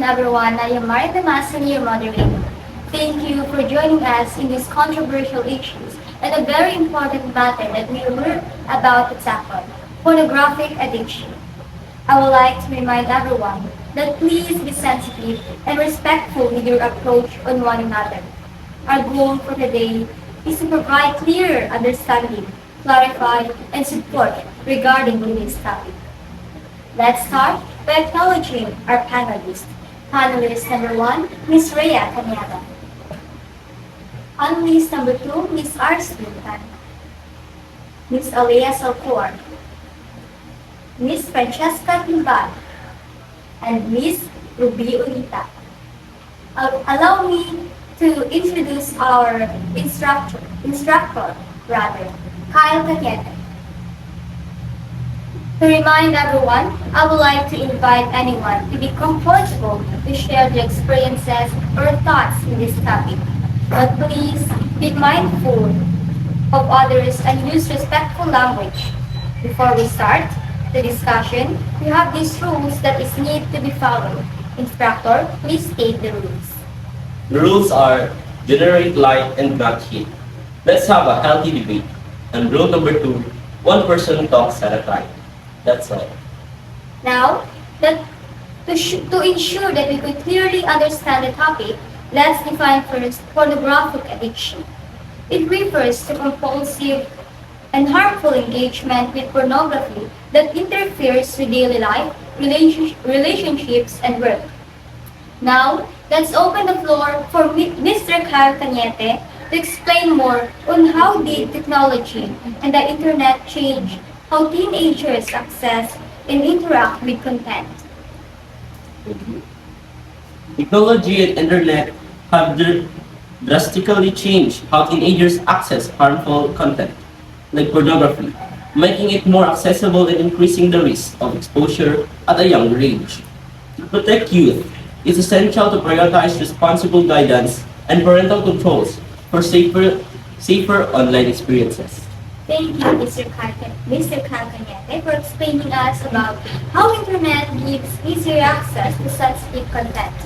afternoon, everyone. I am LAMASAN, your moderator. Thank you for joining us in these controversial issues and a very important matter that we learn about to tackle, pornographic addiction. I would like to remind everyone that please be sensitive and respectful with your approach on one another. Our goal for today is to provide clear understanding, clarify, and support regarding this topic. Let's start by acknowledging our panelists. Panelist number 1, Ms. Rhea Canada. Panelist number 2, Ms. Arstene. Ms. Alleah Salcor. Ms. Francheska TIMBAL. And Ms. OLITA. Allow me to introduce our instructor, Kyle CANETE. To remind everyone, I would like to invite anyone to be comfortable to share their experiences or thoughts in this topic. But please be mindful of others and use respectful language. Before we start the discussion, we have these rules that is need to be followed. Instructor, please state the rules. The rules are generate light and not heat. Let's have a healthy debate. And rule number 2, one person talks at a time. That's all. Now, to ensure that we could clearly understand the topic, let's define first pornographic addiction. It refers to compulsive and harmful engagement with pornography that interferes with daily life, relationships, and work. Now, let's open the floor for Mr. Kyle CANETE to explain more on how did technology and the internet change how teenagers access and interact with content. Technology and internet have drastically changed how teenagers access harmful content, like pornography, making it more accessible and increasing the risk of exposure at a younger age. To protect youth, it's essential to prioritize responsible guidance and parental controls for safer online experiences. Thank you, Mr. CANETE, for explaining us about how internet gives easier access to sensitive content.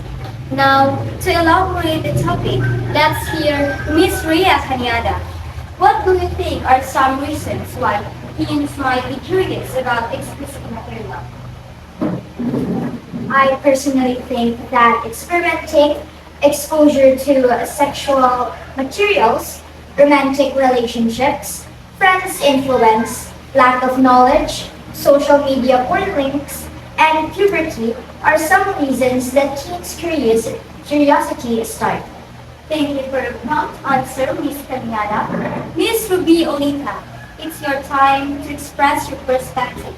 Now, to elaborate the topic, let's hear Ms. Rhea Canada. What do you think are some reasons why teens might be curious about explicit material? I personally think that experimenting, exposure to sexual materials, romantic relationships, friends' influence, lack of knowledge, social media porn links, and puberty are some reasons that teens' curiosity start. Thank you for your prompt answer, Ms. Canada. Ms. OLITA, it's your time to express your perspective.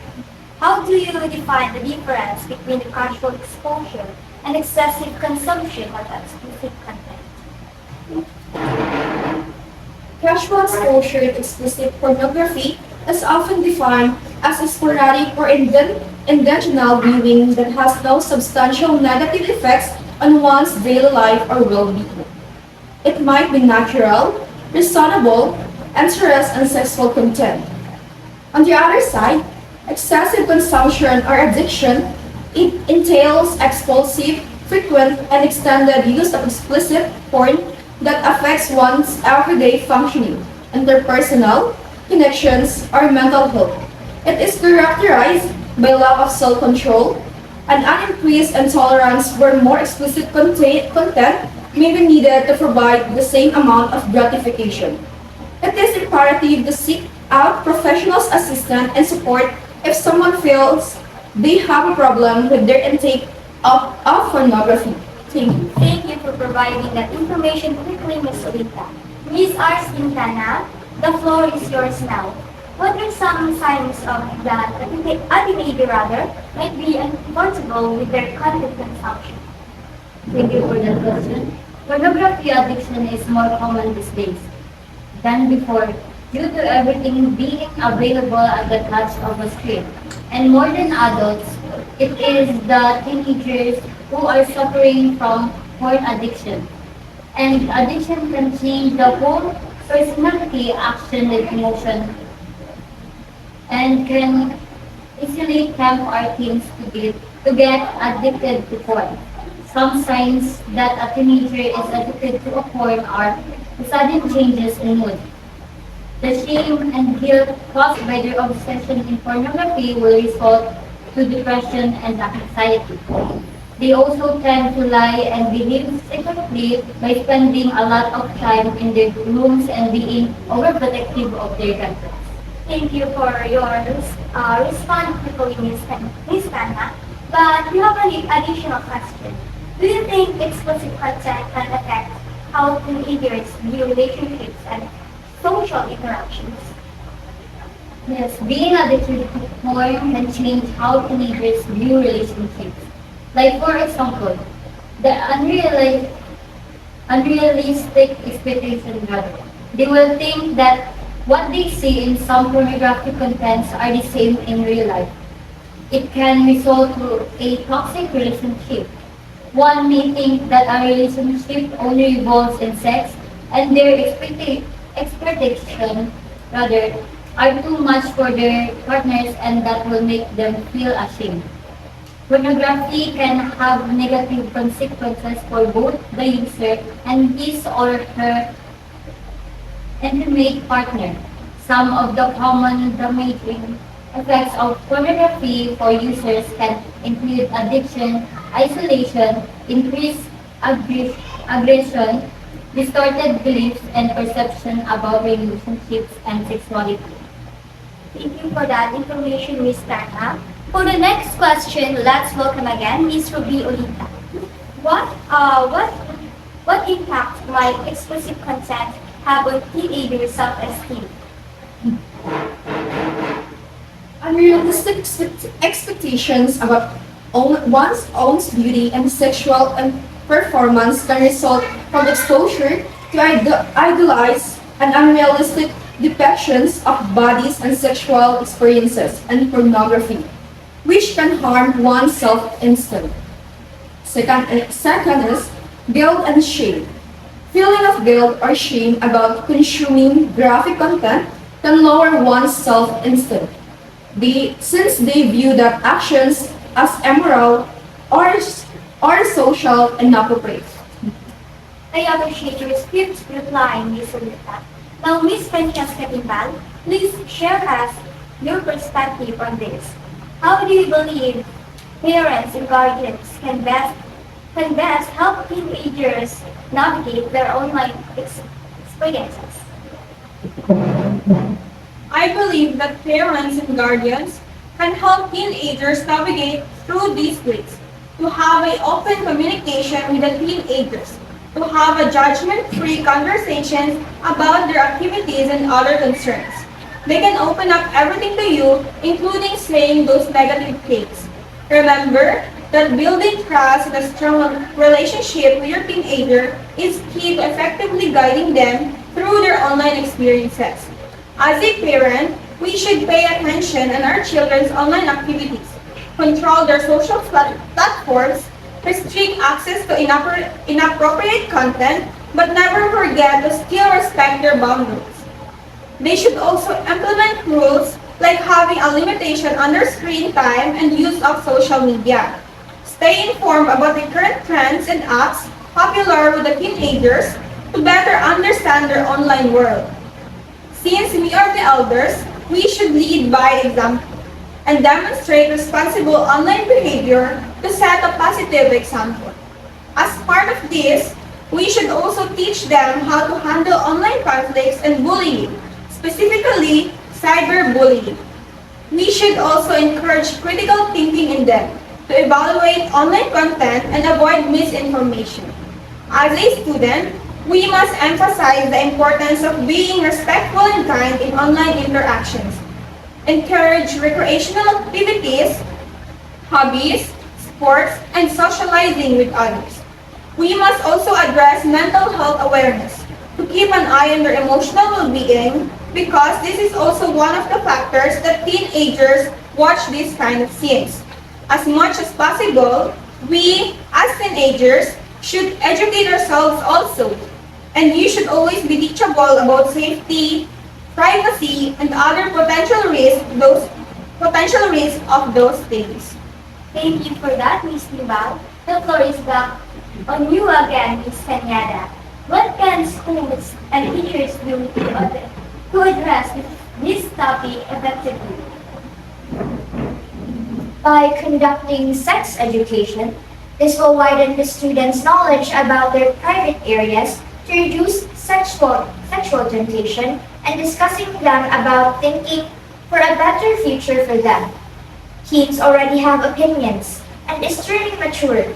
How do you define the difference between the casual exposure and excessive consumption of explicit content? Casual exposure to explicit pornography is often defined as a sporadic or intentional viewing that has no substantial negative effects on one's daily life or well-being. It might be natural, reasonable, interest in sexual content. On the other side, excessive consumption or addiction, it entails expulsive, frequent, and extended use of explicit porn that affects one's everyday functioning, interpersonal connections, or mental health. It is characterized by lack of self-control, and an increased intolerance where more explicit content may be needed to provide the same amount of gratification. It is imperative to seek out professional assistance and support if someone feels they have a problem with their intake of pornography. Thank you. Thank you for providing that information quickly, Ms. OLITA. Ms. Arstene, the floor is yours now. What are some signs of that a teenager might be uncomfortable with their content consumption? Thank you for that question. Pornography addiction is more common these days than before due to everything being available at the touch of a screen. And more than adults, it is the teenagers who are suffering from porn addiction. And addiction can change the whole personality, action, and emotion, and can easily tempt our teens to get addicted to porn. Some signs that a teenager is addicted to a porn are sudden changes in mood. The shame and guilt caused by their obsession in pornography will result to depression and anxiety. They also tend to lie and behave secretly by spending a lot of time in their rooms and being overprotective of their girlfriends. Thank you for your response to Miss Tana. But we have an additional question. Do you think explicit content can affect how teenagers view relationships and social interactions? Yes, being addicted to porn can change how teenagers view relationships. Like for example, the unrealistic expectations rather. They will think that what they see in some pornographic contents are the same in real life. It can result to a toxic relationship. One may think that a relationship only revolves in sex and their expectation rather are too much for their partners and that will make them feel ashamed. Pornography can have negative consequences for both the user and his or her intimate partner. Some of the common damaging effects of pornography for users can include addiction, isolation, increased aggression, distorted beliefs and perception about relationships and sexuality. Thank you for that information, Ms. Tana. For the next question, let's welcome again Ms. Ruby OLITA. What impact might explicit content have on teenagers' self-esteem? Unrealistic expectations about one's own beauty and sexual and performance can result from exposure to idolize and unrealistic depictions of bodies and sexual experiences and pornography, which can harm one's self-esteem. Second is guilt and shame. Feeling of guilt or shame about consuming graphic content can lower one's self-esteem. Since they view that actions as immoral or social and inappropriate. I appreciate your swift reply, Ms. OLITA. Now, Ms. Francheska, please share us your perspective on this. How do you believe parents and guardians can best help teenagers navigate their online experiences? I believe that parents and guardians can help teenagers navigate through these ways, to have an open communication with the teenagers, to have a judgment-free conversation about their activities and other concerns. They can open up everything to you, including saying those negative things. Remember that building trust and a strong relationship with your teenager is key to effectively guiding them through their online experiences. As a parent, we should pay attention on our children's online activities, control their social platforms, restrict access to inappropriate content, but never forget to still respect their boundaries. They should also implement rules like having a limitation on their screen time and use of social media. Stay informed about the current trends and apps popular with the teenagers to better understand their online world. Since we are the elders, we should lead by example and demonstrate responsible online behavior to set a positive example. As part of this, we should also teach them how to handle online conflicts and bullying, specifically cyberbullying. We should also encourage critical thinking in them to evaluate online content and avoid misinformation. As a student, we must emphasize the importance of being respectful and kind in online interactions. Encourage recreational activities, hobbies, sports, and socializing with others. We must also address mental health awareness to keep an eye on their emotional well-being because this is also one of the factors that teenagers watch these kind of scenes. As much as possible, we, as teenagers, should educate ourselves also. And you should always be teachable about safety, privacy, and other potential risks of those things. Thank you for that, Ms. Timbal. The floor is back On you again, Ms. Cañada. What can schools and teachers do to address this topic effectively? By conducting sex education, this will widen the students' knowledge about their private areas to reduce sexual temptation and discussing them about thinking for a better future for them. Teens already have opinions and is turning mature.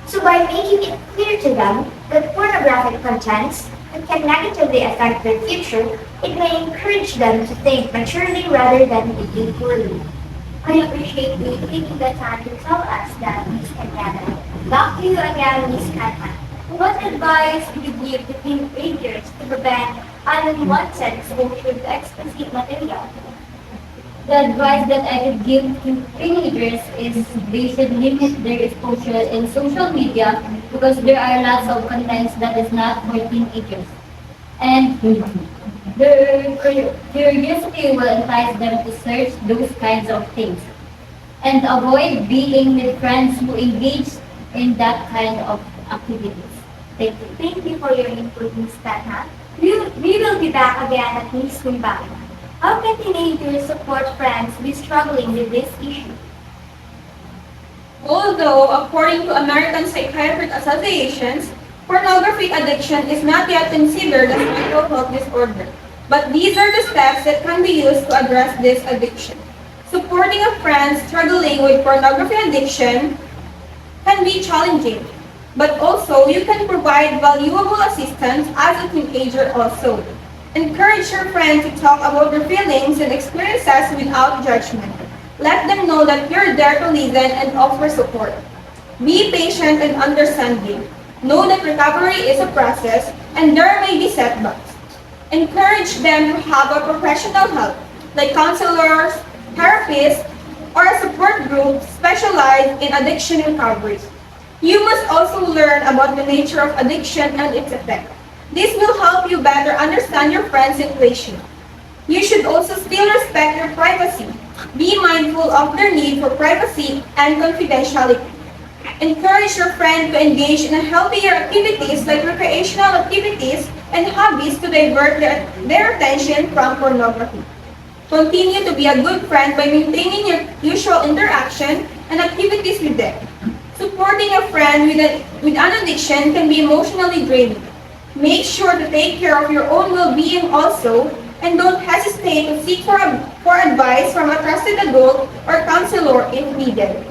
So by making it clear to them that pornographic contents that can negatively affect their future, it may encourage them to think maturely rather than thinking poorly. I appreciate you taking the time to tell us that, Ms. Cañada. Back to you again, Ms. Cañada. What advice would you give to teenagers to prevent unwanted exposure to explicit material? The advice that I could give to teenagers is they should limit their exposure in social media because there are lots of contents that is not for teenagers. And their curiosity will entice them to search those kinds of things. And avoid being with friends who engage in that kind of activities. Thank you. Thank you for your input, Ms. Cañada. We will be back again at Ms. TIMBAL. How can teenagers support friends who are struggling with this issue? Although, according to American Psychiatric Associations, pornographic addiction is not yet considered as a mental health disorder. But these are the steps that can be used to address this addiction. Supporting a friend struggling with pornography addiction can be challenging, but also you can provide valuable assistance as a teenager also. Encourage your friend to talk about their feelings and experiences without judgment. Let them know that you're there to listen and offer support. Be patient and understanding. Know that recovery is a process and there may be setbacks. Encourage them to have a professional help, like counselors, therapists, or a support group specialized in addiction recovery. You must also learn about the nature of addiction and its effect. This will help you better understand your friend's situation. You should also still respect their privacy. Be mindful of their need for privacy and confidentiality. Encourage your friend to engage in healthier activities like recreational activities and hobbies to divert their attention from pornography. Continue to be a good friend by maintaining your usual interaction and activities with them. Supporting a friend with an addiction can be emotionally draining. Make sure to take care of your own well-being also, and don't hesitate to seek for advice from a trusted adult or counselor if needed.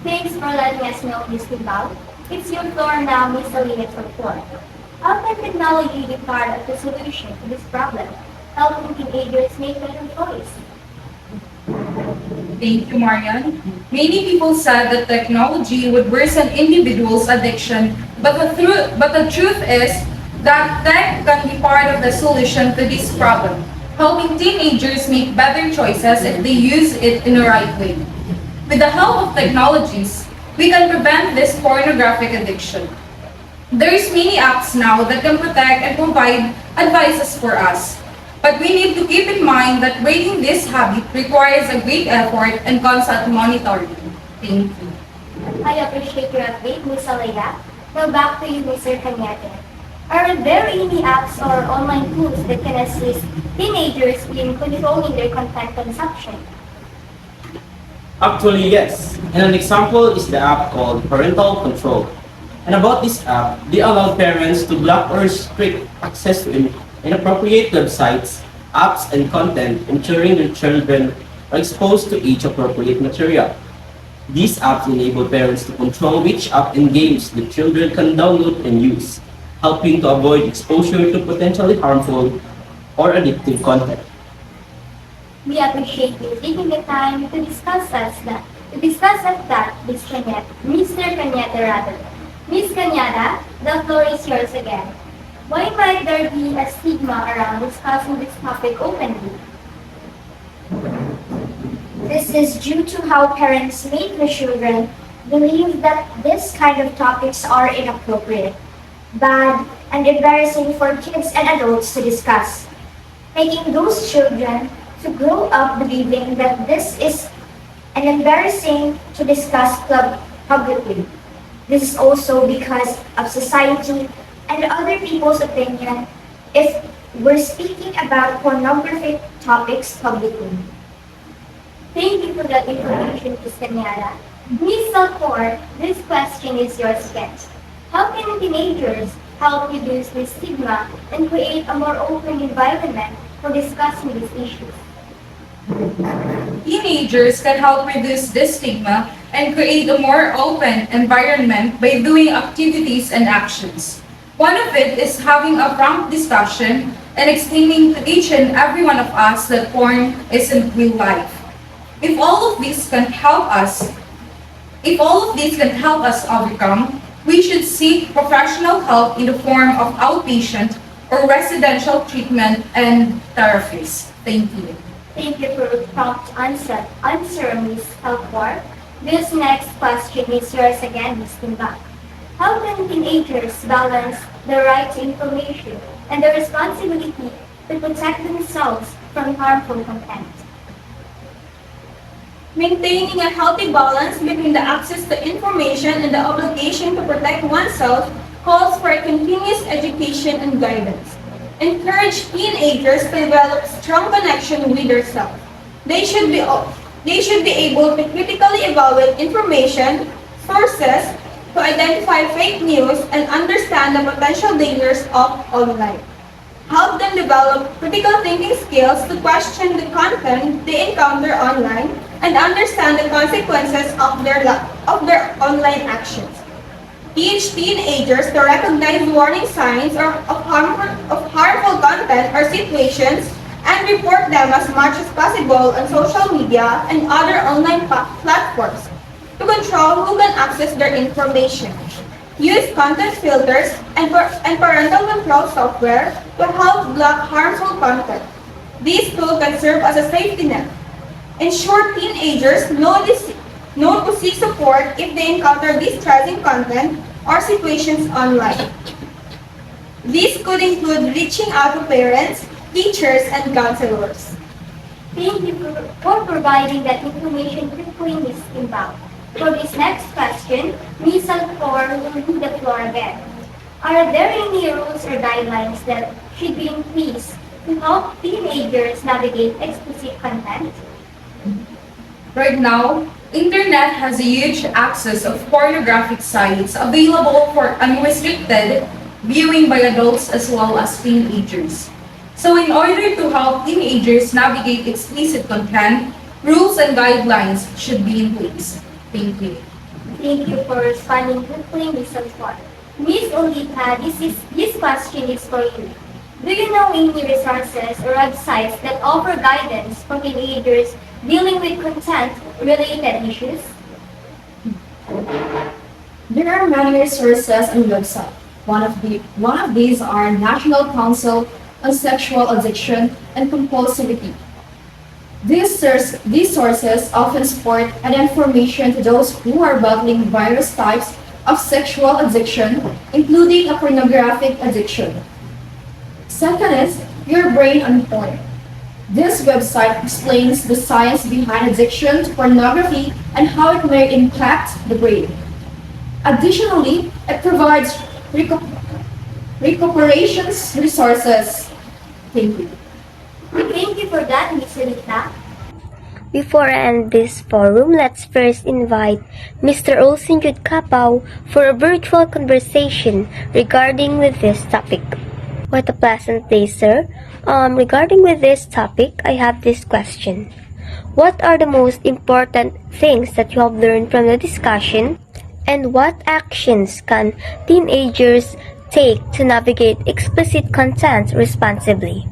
Thanks for letting us know, Ms. TIMBAL. It's your floor now, Ms. Alleah, for floor. How can technology be part of the solution to this problem, helping teenagers make better choice? Thank you, Marianne. Many people said that technology would worsen individuals' addiction, but the truth is that tech can be part of the solution to this problem, helping teenagers make better choices if they use it in the right way. With the help of technologies, we can prevent this pornographic addiction. There's many apps now that can protect and provide advices for us. But we need to keep in mind that breaking this habit requires a great effort and constant monitoring. Thank you. I appreciate your update, Ms. Alleah. Now back to you, Mr. Cañete. Are there any apps or online tools that can assist teenagers in controlling their content consumption? Actually, yes. And an example is the app called Parental Control. And about this app, they allow parents to block or restrict access to inappropriate websites, apps, and content, ensuring their children are exposed to age-appropriate material. These apps enable parents to control which app and games the children can download and use, helping to avoid exposure to potentially harmful or addictive content. We appreciate you taking the time to discuss that, Mr. Cañete rather. Ms. Cañada, the floor is yours again. Why might there be a stigma around discussing this topic openly? This is due to how parents make the children believe that this kind of topics are inappropriate, bad, and embarrassing for kids and adults to discuss, making those children to grow up believing that this is an embarrassing to discuss publicly. This is also because of society and other people's opinion if we're speaking about pornographic topics publicly. Thank you for that information, Ms. Kanyara. Ms. Salcor, this question is yours again. How can teenagers help reduce the stigma and create a more open environment for discussing these issues? Teenagers can help reduce this stigma and create a more open environment by doing activities and actions. One of it is having a frank discussion and explaining to each and every one of us that porn isn't real life. If all of these can help us overcome, we should seek professional help in the form of outpatient or residential treatment and therapies. Thank you. Thank you for the prompt answer, Ms. Salcor. This next question is yours again, Ms. Timbal. How can teenagers balance the right to information and the responsibility to protect themselves from harmful content? Maintaining a healthy balance between the access to information and the obligation to protect oneself calls for a continuous education and guidance. Encourage teenagers to develop strong connection with themselves. They should be able to critically evaluate information, sources, to identify fake news and understand the potential dangers of online. Help them develop critical thinking skills to question the content they encounter online and understand the consequences of their online actions. Teach teenagers to recognize warning signs of harmful content or situations and report them as much as possible on social media and other online platforms to control who can access their information. Use content filters and parental control software to help block harmful content. These tools can serve as a safety net. Ensure teenagers know to seek support if they encounter distressing content or situations online. These could include reaching out to parents, teachers, and counselors. Thank you for providing that information quickly, Ms. Timbal. For this next question, Ms. Salcor will leave the floor again. Are there any rules or guidelines that should be in place to help teenagers navigate explicit content? Right now, Internet has a huge access of pornographic sites available for unrestricted viewing by adults as well as teenagers. So in order to help teenagers navigate explicit content, rules and guidelines should be in place. Thank you. Thank you for responding quickly, Ms. Salcor. Ms. OLITA, this question is for you. Do you know any resources or websites that offer guidance for teenagers dealing with content-related issues? There are many resources and websites. One of these are National Council on Sexual Addiction and Compulsivity. These sources often support and information to those who are battling various types of sexual addiction, including a pornographic addiction. Second is Your Brain on Porn. This website explains the science behind addiction to pornography and how it may impact the brain. Additionally, it provides recuperations resources. Thank you. Thank you for that, Ms. OLITA. Before I end this forum, let's first invite Mr. Olin Jude CAPAO for a virtual conversation regarding with this topic. What a pleasant day, sir. Regarding with this topic, I have this question. What are the most important things that you have learned from the discussion, and what actions can teenagers take to navigate explicit content responsibly?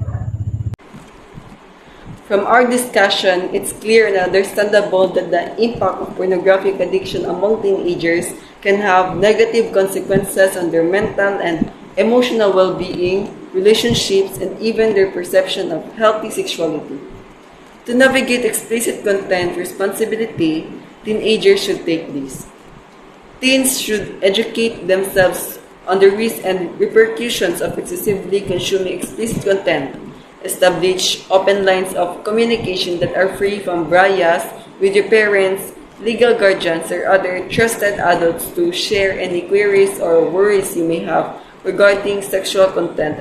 From our discussion, it's clear and understandable that the impact of pornographic addiction among teenagers can have negative consequences on their mental and emotional well-being, relationships, and even their perception of healthy sexuality. To navigate explicit content responsibility, teenagers should take this. Teens should educate themselves on the risks and repercussions of excessively consuming explicit content, establish open lines of communication that are free from bias with your parents, legal guardians, or other trusted adults to share any queries or worries you may have regarding sexual content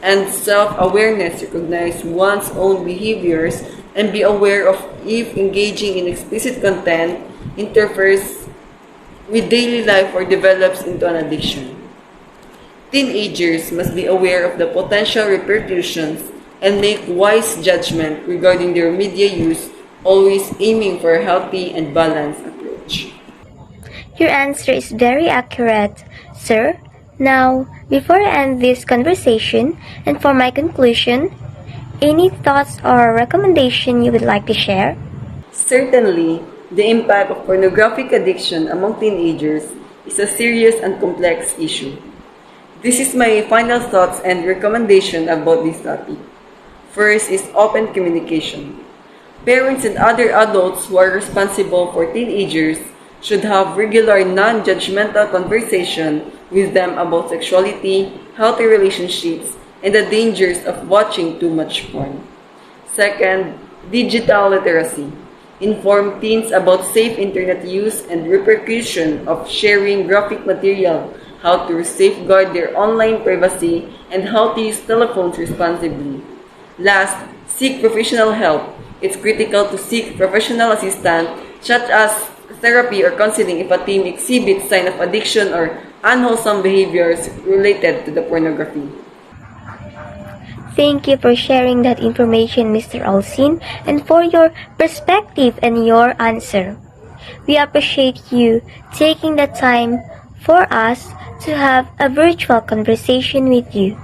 and self-awareness, recognize one's own behaviors, and be aware of if engaging in explicit content interferes with daily life or develops into an addiction. Teenagers must be aware of the potential repercussions and make wise judgment regarding their media use, always aiming for a healthy and balanced approach. Your answer is very accurate, sir. Now, before I end this conversation, and for my conclusion, any thoughts or recommendation you would like to share? Certainly, the impact of pornographic addiction among teenagers is a serious and complex issue. This is my final thoughts and recommendation about this topic. First is open communication. Parents and other adults who are responsible for teenagers should have regular non-judgmental conversation with them about sexuality, healthy relationships, and the dangers of watching too much porn. Second, digital literacy. Inform teens about safe internet use and repercussion of sharing graphic material, how to safeguard their online privacy, and how to use telephones responsibly. Last, seek professional help. It's critical to seek professional assistance such as therapy or counseling if a teen exhibits signs of addiction or unwholesome behaviors related to the pornography. Thank you for sharing that information, Mr. Olin, and for your perspective and your answer. We appreciate you taking the time for us to have a virtual conversation with you.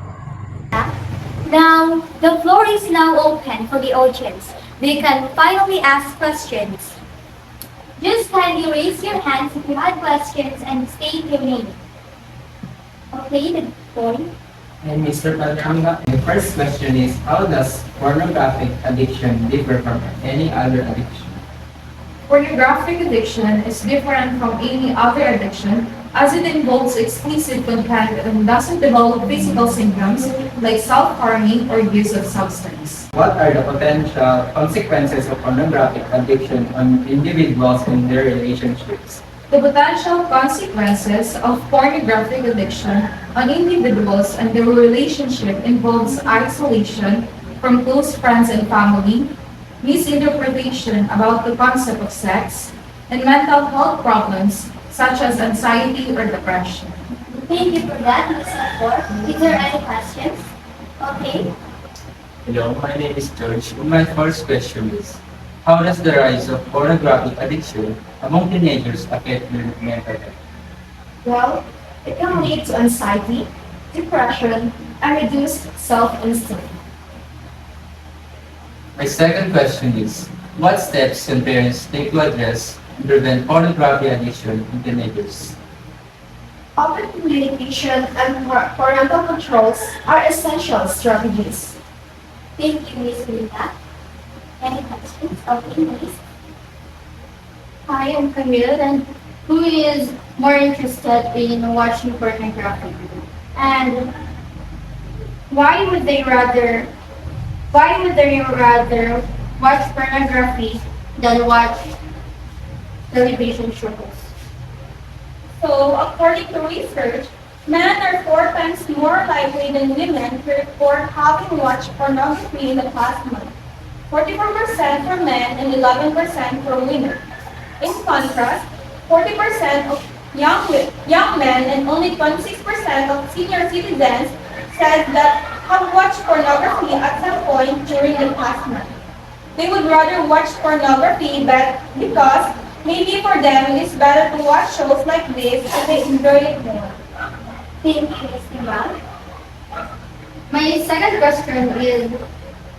Now, the floor is now open for the audience. They can finally ask questions. Just kindly raise your hands if you had questions and state your name. Okay, the point. And Mr. PADERANGA, the first question is, how does pornographic addiction differ from any other addiction? Pornographic addiction is different from any other addiction as it involves explicit content and doesn't develop physical symptoms like self-harming or use of substance. What are the potential consequences of pornographic addiction on individuals in their relationships? The potential consequences of pornographic addiction on individuals and their relationship involves isolation from close friends and family, misinterpretation about the concept of sex, and mental health problems such as anxiety or depression. Thank you for that, Ms. Salcor. Is there any questions? Okay. Hello, my name is George. My first question is, how does the rise of pornographic addiction among teenagers affect their mental health? Well, it can lead to anxiety, depression, and reduced self-esteem. My second question is, what steps can parents take to address and prevent pornography addiction in teenagers? Open communication and parental controls are essential strategies. Thank you, Ms. Rhea. Any questions? Okay, please. Hi, I'm Camille, and who is more interested in watching pornography? And why would they rather watch pornography than watch television shows? So, according to research, men are 4 times more likely than women to report having watched pornography in the past month. 44% for men and 11% for women. In contrast, 40% of young men and only 26% of senior citizens said that have watched pornography at some point during the past month. They would rather watch pornography because maybe for them it's better to watch shows like this and they enjoy it more. Thank you, Ms. Rhea. My second question is,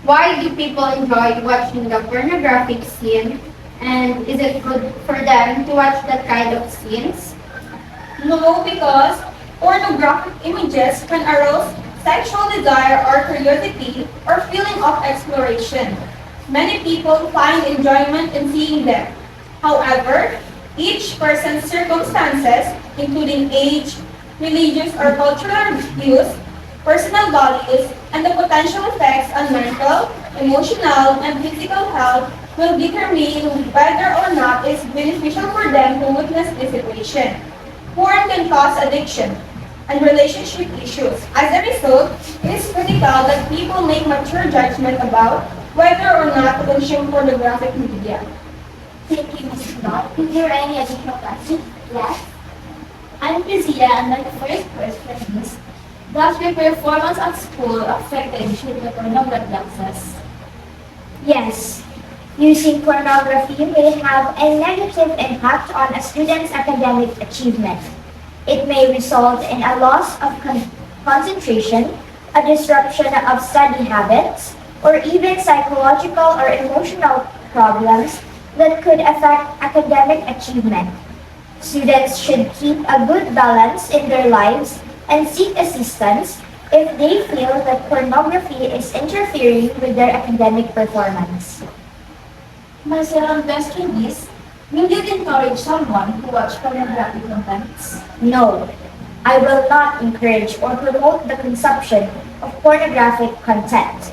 why do people enjoy watching the pornographic scene? And is it good for them to watch that kind of scenes? No, because pornographic images can arouse sexual desire or curiosity or feeling of exploration. Many people find enjoyment in seeing them. However, each person's circumstances, including age, religious or cultural views, personal values, and the potential effects on mental, emotional, and physical health will determine whether or not it's beneficial for them to witness this situation. Porn can cause addiction and relationship issues. As a result, it is critical that people make mature judgment about whether or not to consume pornographic media. Thank you, Mrs. Knott. Is there any additional questions? Yes. I'm Krizzia, and my first question is, does your performance at school affect the issue of pornography access? Yes, using pornography may have a negative impact on a student's academic achievement. It may result in a loss of concentration, a disruption of study habits, or even psychological or emotional problems that could affect academic achievement. Students should keep a good balance in their lives and seek assistance if they feel that pornography is interfering with their academic performance. My second question is, will you encourage someone to watch pornographic contents? No, I will not encourage or promote the consumption of pornographic content.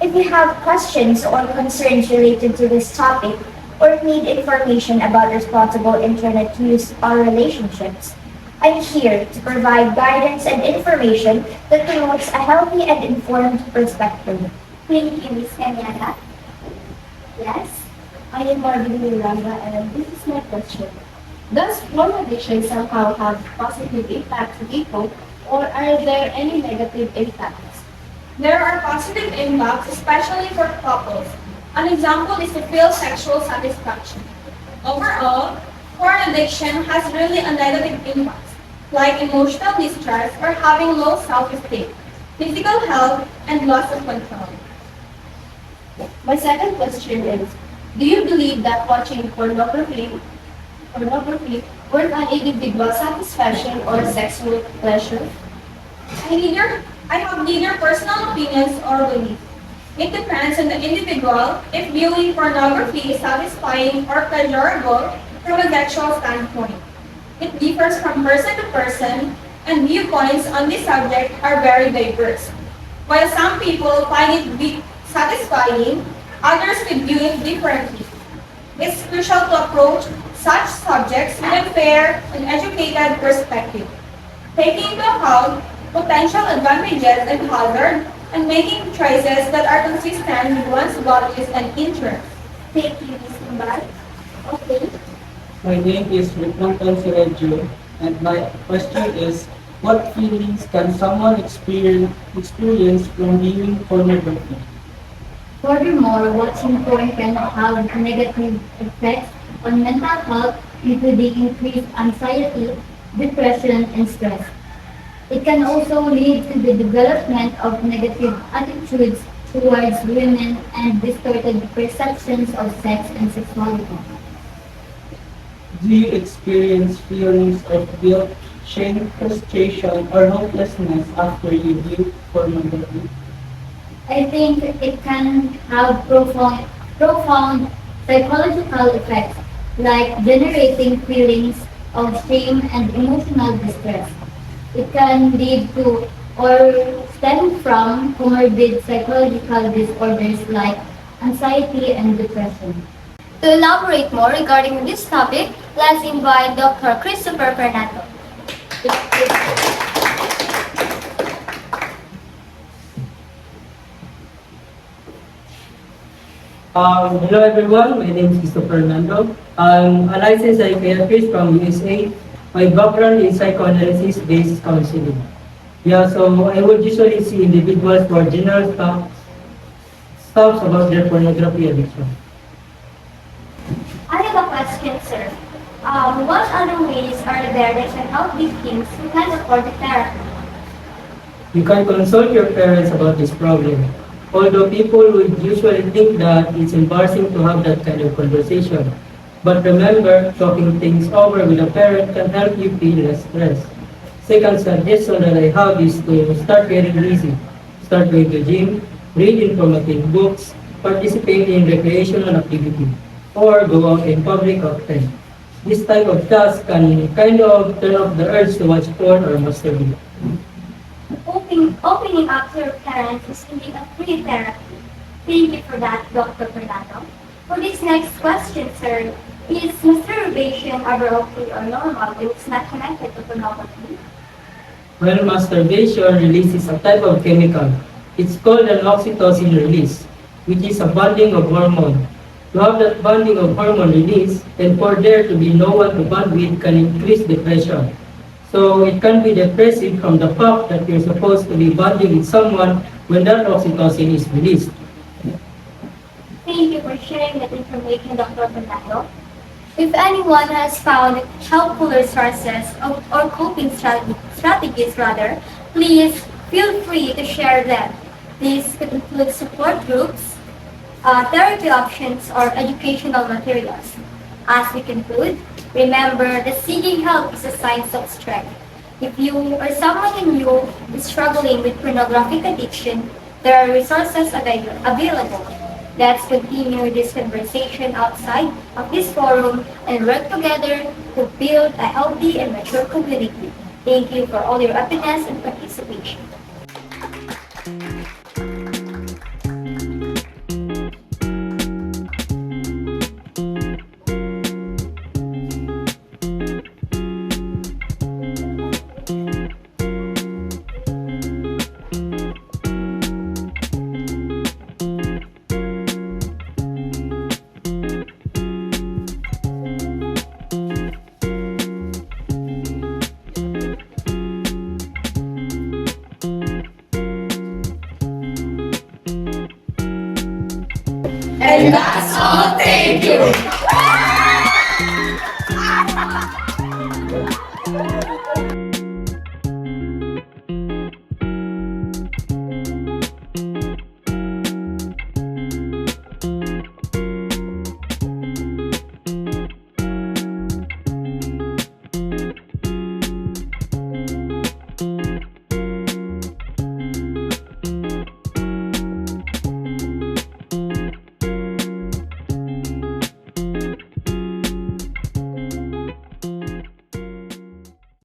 If you have questions or concerns related to this topic, or need information about responsible internet use or relationships, I'm here to provide guidance and information that promotes a healthy and informed perspective. Thank you, Ms. Marianne. Yes. I am Marvilyn, and this is my question. Does porn addiction somehow have positive impact to people, or are there any negative impacts? There are positive impacts, especially for couples. An example is to feel sexual satisfaction. Overall, porn addiction has really a negative impact, like emotional distress or having low self-esteem, physical health, and loss of control. My second question is, do you believe that watching pornography worth an individual satisfaction or sexual pleasure? I have neither personal opinions or beliefs. It depends on the individual if viewing pornography is satisfying or pleasurable from a sexual standpoint. It differs from person to person, and viewpoints on this subject are very diverse. While some people find it satisfying, others could view it differently. It's crucial to approach such subjects with a fair and educated perspective, taking into account potential advantages and hazards, and making choices that are consistent with one's values and interests. Thank you, Ms. TIMBAL. Okay. My name is Ricmanton, CELEDIO, and my question is, what feelings can someone experience from viewing pornography? Furthermore, watching porn can have negative effects on mental health, including increased anxiety, depression, and stress. It can also lead to the development of negative attitudes towards women and distorted perceptions of sex and sexuality. Do you experience feelings of guilt, shame, frustration, or hopelessness after you view pornography? I think it can have profound psychological effects, like generating feelings of shame and emotional distress. It can lead to or stem from comorbid psychological disorders like anxiety and depression. To elaborate more regarding this topic, let's invite Dr. Christoper Fernando. Hello everyone, my name is Fernando. I'm a licensed psychiatrist from USA. My background is psychoanalysis-based counseling. So I would usually see individuals for general stuff about their pornography addiction. I have a question, sir. What other ways are there that can help victims who can't afford the therapy? You can consult your parents about this problem. Although people would usually think that it's embarrassing to have that kind of conversation. But remember, talking things over with a parent can help you feel less stressed. Second suggestion that I have is to start getting busy. Start going to gym, read informative books, participate in recreational activity, or go out in public often. This type of task can kind of turn off the urge to watch porn or masturbate. Opening up to your parents is indeed a free therapy. Thank you for that, Dr. Fernando. For this next question, sir, is masturbation ever okay or normal if it's not connected to pornography? Well, masturbation releases a type of chemical. It's called an oxytocin release, which is a bonding of hormone. To have that bonding of hormone release, and for there to be no one to bond with can increase depression. So it can be depressive from the fact that you're supposed to be bonding with someone when that oxytocin is released. Thank you for sharing that information, Dr. Fernando. If anyone has found helpful resources or coping strategies, please feel free to share them. These could include support groups, therapy options, or educational materials. As we conclude, remember that seeking help is a sign of strength. If you or someone you know is struggling with pornographic addiction, there are resources available. Let's continue this conversation outside of this forum and work together to build a healthy and mature community. Thank you for all your openness and participation. And that's all. Thank you.